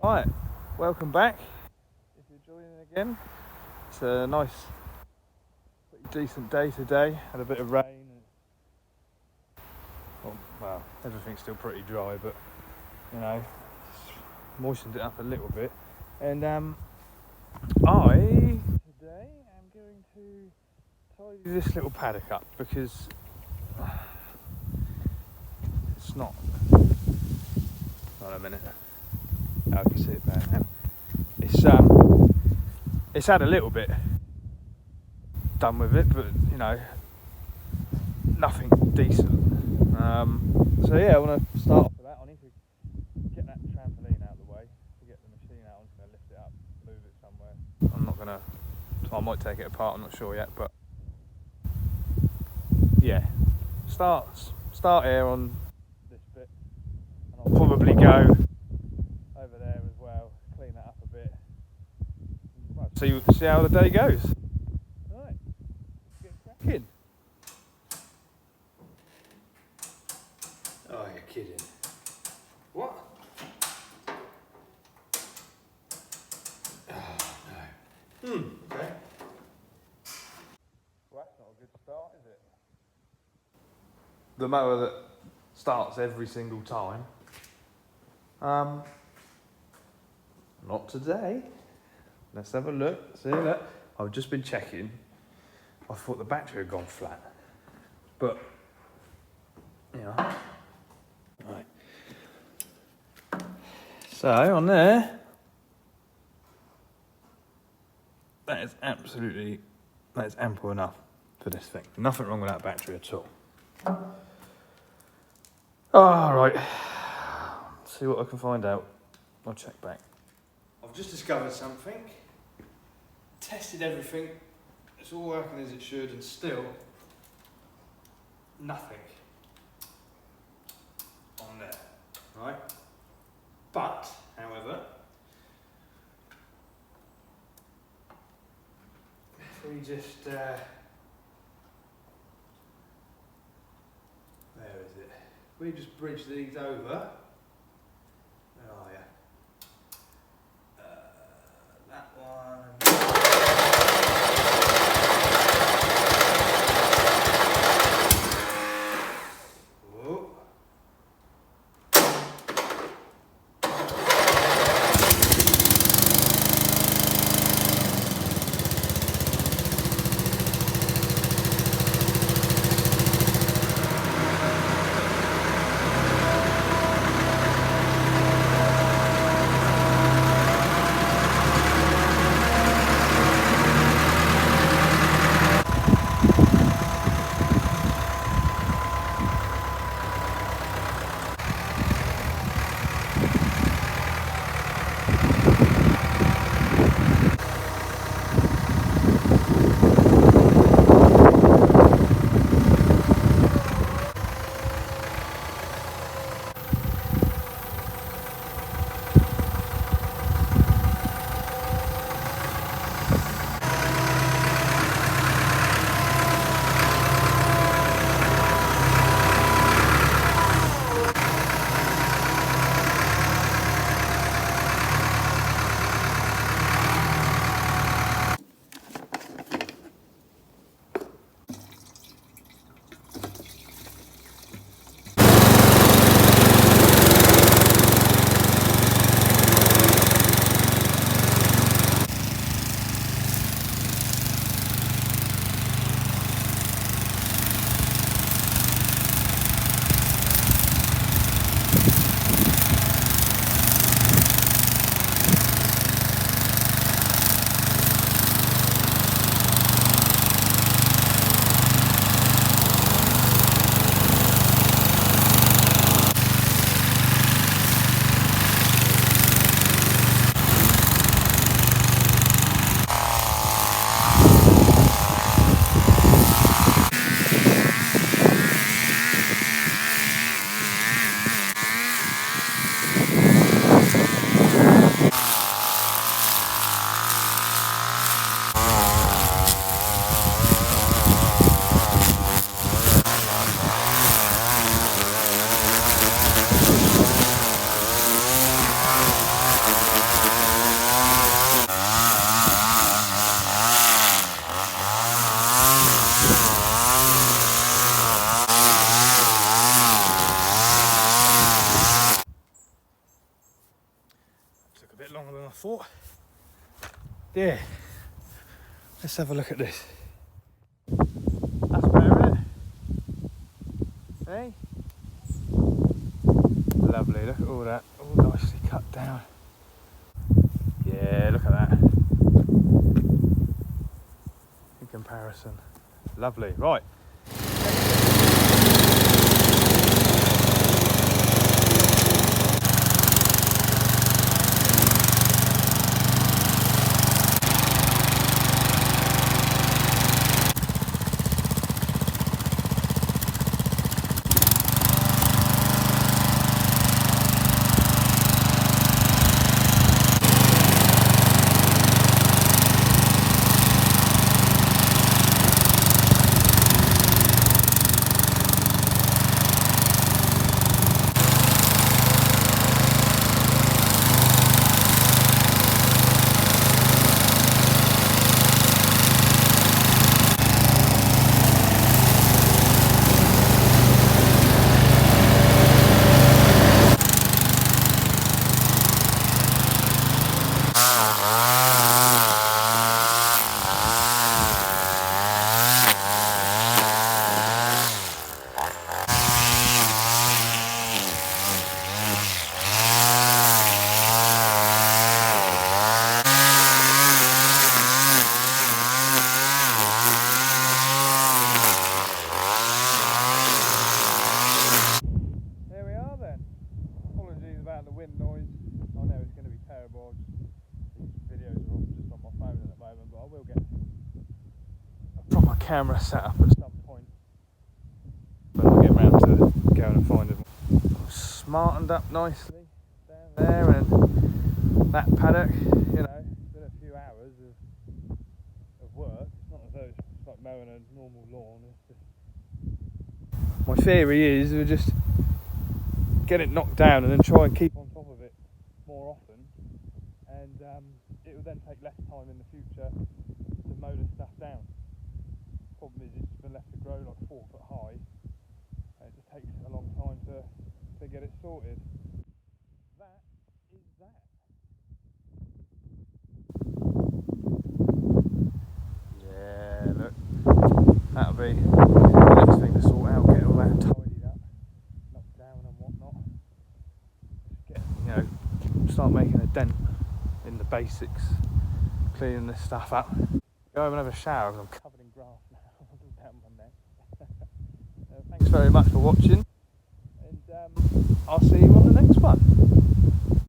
Right, welcome back. If you're joining again, it's a nice, pretty decent day today. Had a bit of rain. Well, everything's still pretty dry, but you know, moistened it up a little bit. And I today am going to tidy this little paddock up because it's not. Hold on a minute. I can see it there now. It's had a little bit done with it, but you know, nothing decent. So yeah, I want to start off with that. I need to get that trampoline out of the way. To get the machine out, I'm just going to lift it up, move it somewhere. I'm not going to. I might take it apart. I'm not sure yet, but yeah, start here on this bit, and I'll probably go over there as well. Clean that up a bit. See how the day goes. Right, let's get cracking. Oh, you're kidding. What? Oh, no. Okay. Well, that's not a good start, is it? The mower that starts every single time. Not today. Let's have a look. See that? I've just been checking. I thought the battery had gone flat. But, you know. Right. So, on there, that is ample enough for this thing. Nothing wrong with that battery at all. Alright. See what I can find out. I'll check back. I've just discovered something. Tested everything. It's all working as it should, and still nothing on there. Right? But, however, if we just where is it? We just bridge these over. Where are you? That one. Whoa. bit longer than I thought. Yeah. Let's have a look at this. That's better, isn't it? Hey? Lovely, look at all that. All nicely cut down. Yeah, look at that. In comparison. Lovely. Right. The wind noise. I know it's going to be terrible. These videos are just on my phone at the moment, but I will get a proper camera set up at some point when I get round to going and finding one. Smartened up nicely down there, and that paddock, you know, it's been a few hours of work. It's not as though it's like mowing a normal lawn. It's just... My theory is we'll just get it knocked down and then try and keep on top of it more often, and it will then take less time in the future to mow this stuff down. Problem is it's been left to grow like 4 foot high, and it just takes a long time to get it sorted. That is that. Yeah, look, that'll be the next thing to sort out, get all that tidied up, knocked down and whatnot. Just get, you know, start making a dent in the basics, cleaning this stuff up. Go home and have a shower because I'm covered in grass now down my neck. Thanks very much for watching, and I'll see you on the next